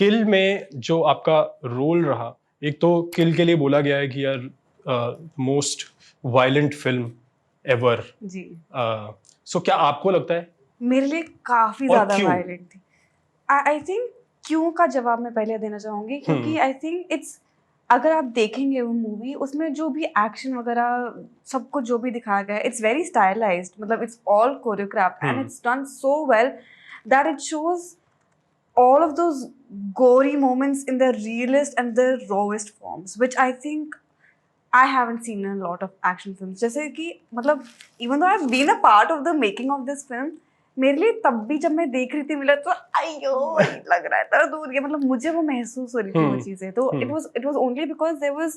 किल में जो आपका रोल रहा, एक तो किल के लिए बोला गया है कि यार मोस्ट वायलेंट फिल्म एवर। जी सो क्या आपको लगता है मेरे लिए काफी और ज्यादा क्यों? वायलेंट थी। आई थिंक क्यों का जवाब मैं पहले देना चाहूंगी, क्योंकि आई थिंक इट्स, अगर आप देखेंगे वो मूवी, उसमें जो भी एक्शन वगैरह सब कुछ जो भी दिखाया गया है, इट्स वेरी स्टाइलाइज्ड, मतलब it's all choreographed and it's done so well that it shows all of those gory moments in their realest and their rawest forms, which I think I haven't seen in a lot of action films. जैसे कि मतलब even though I've been a part of the making of this film, मेरे लिए तब भी जब मैं देख रही थी मिला तो अयो लग रहा था दूर, ये मतलब मुझे वो महसूस हो रही थी वो चीजें, तो it was only because there was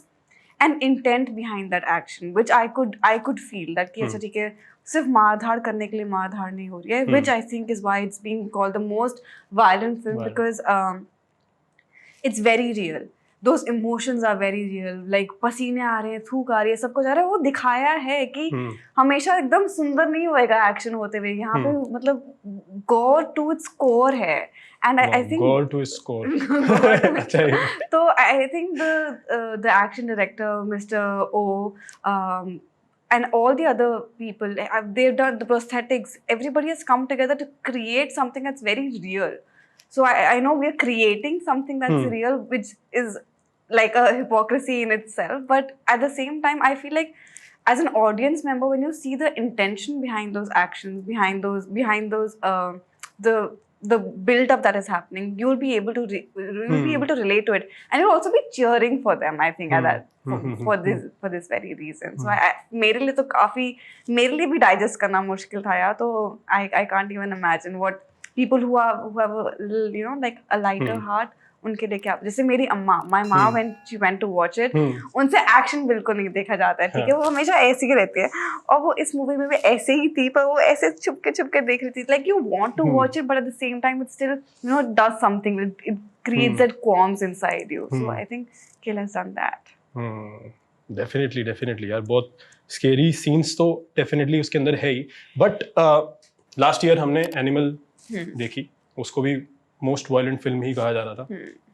an intent behind that action which I could feel that कि अच्छा ठीक है, सिर्फ मारधाड़ करने के लिए मारधाड़ नहीं हो रही है, which I think is why it's being called the most violent film because it's very real. Those emotions are very real. Like पसीने आ रहे हैं, थूक आ रही है, सब कुछ आ रहा है, वो दिखाया है कि हमेशा एकदम सुंदर नहीं होएगा एक्शन होते हुए, यहाँ पे मतलब gore to its core है. And I think gore to its core. तो I think the action director Mr. O and all the other people, they've done the prosthetics, everybody has come together to create something that's very real. So I know we're creating something that's real, which is like a hypocrisy in itself, but at the same time I feel like as an audience member, when you see the intention behind those actions, behind those the build up that is happening, you'll be able to relate to it, and you'll also be cheering for them, I think, at that for this very reason. So मेरे लिए तो काफी, मेरे लिए भी digest करना मुश्किल था यार, तो I can't even imagine what people who have a little, you know, like a lighter heart, उनके लिए क्या, जैसे मेरी अम्मा, my mom when she went to watch it, उनसे एक्शन बिल्कुल नहीं देखा जाता है, ठीक है, वो हमेशा ऐसी ही रहती है, और वो इस मूवी में भी ऐसे ही थी, पर वो ऐसे छुपके छुपके देख रही थी, like you want to watch it but at the same time it still, you know, does something, it creates that qualms inside you. So I think Kill has done that. Definitely यार, बहुत scary scenes तो definitely उसके अंदर है ही, but last year हमने animal देखी, उसको भी मोस्ट वायलेंट फिल्म ही कहा जा रहा था,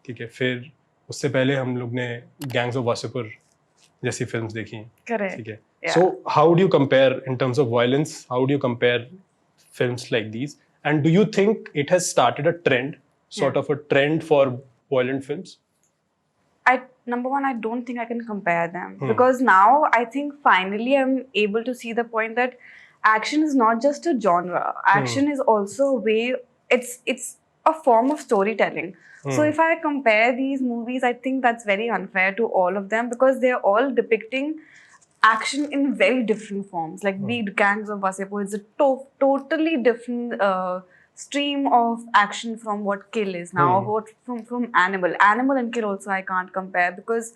ठीक है, फिर उससे पहले हम लोग ने गैंग्स ऑफ वासेपुर जैसी फिल्म्स देखी, ठीक है, so how do you compare in terms of violence, how do you compare films like these, and do you think it has started a trend, sort of a trend for violent films? Number one, I don't think I can compare them, because now I think finally I'm able to see the point that action is not just a genre. Action is also a way, it's a form of storytelling. So if I compare these movies, I think that's very unfair to all of them, because they're all depicting action in very different forms. Like the Gangs of Wasseypur is a totally different stream of action from what Kill is now, or what from Animal and Kill also I can't compare, because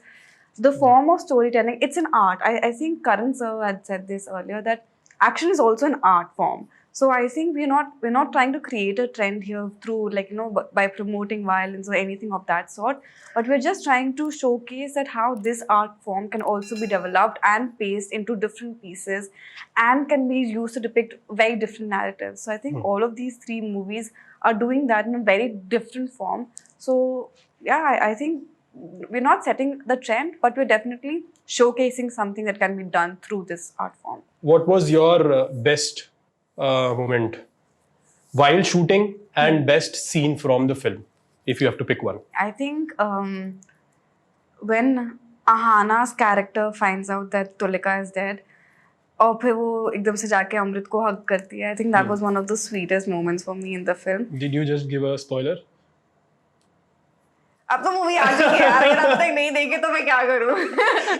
the form of storytelling, it's an art. I think Karan sir had said this earlier, that action is also an art form. So I think we're not trying to create a trend here through, like, you know, by promoting violence or anything of that sort, but we're just trying to showcase that how this art form can also be developed and paced into different pieces and can be used to depict very different narratives. So I think all of these three movies are doing that in a very different form. So yeah, I think we're not setting the trend, but we're definitely showcasing something that can be done through this art form. What was your best moment while shooting and best scene from the film, if you have to pick one? I think when Ahana's character finds out that Tulika is dead, और फिर वो एकदम से जाके अमृत को हग करती है, I think that was one of the sweetest moments for me in the film. Did you just give a spoiler? अब तो मूवी आ चुकी है यार, अगर अब तक नहीं देखी तो मैं क्या करूं?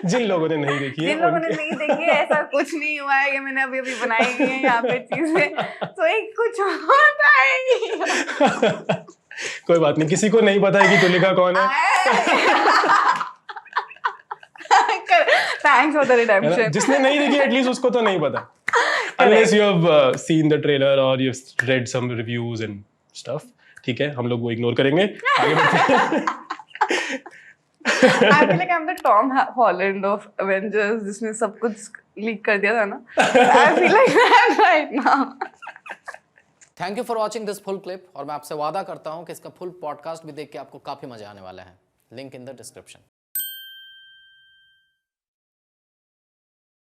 जिन लोगों ने नहीं देखी है, जिन लोगों ने नहीं देखी है, ऐसा कुछ नहीं हुआ है कि मैंने अभी बनाई है यहाँ पे चीजें, तो एक कुछ होता है। कोई बात नहीं, किसी को नहीं पता है कि तुलिका कौन है। Thanks for the redemption. जिसने नहीं देखी एटलीस्ट उसको तो नहीं पता, unless you have seen the trailer or you've read some reviews and stuff. ठीक है, हम लोग वो इग्नोर करेंगे, आगे बढ़ते हैं। I feel like I'm the Tom Holland of Avengers, जिसने सब कुछ लीक कर दिया था ना। I feel like that right now. Thank you for watching this full clip और मैं आपसे वादा करता हूं कि इसका फुल पॉडकास्ट भी देख के आपको काफ़ी मजा आने वाला है। Link in the description.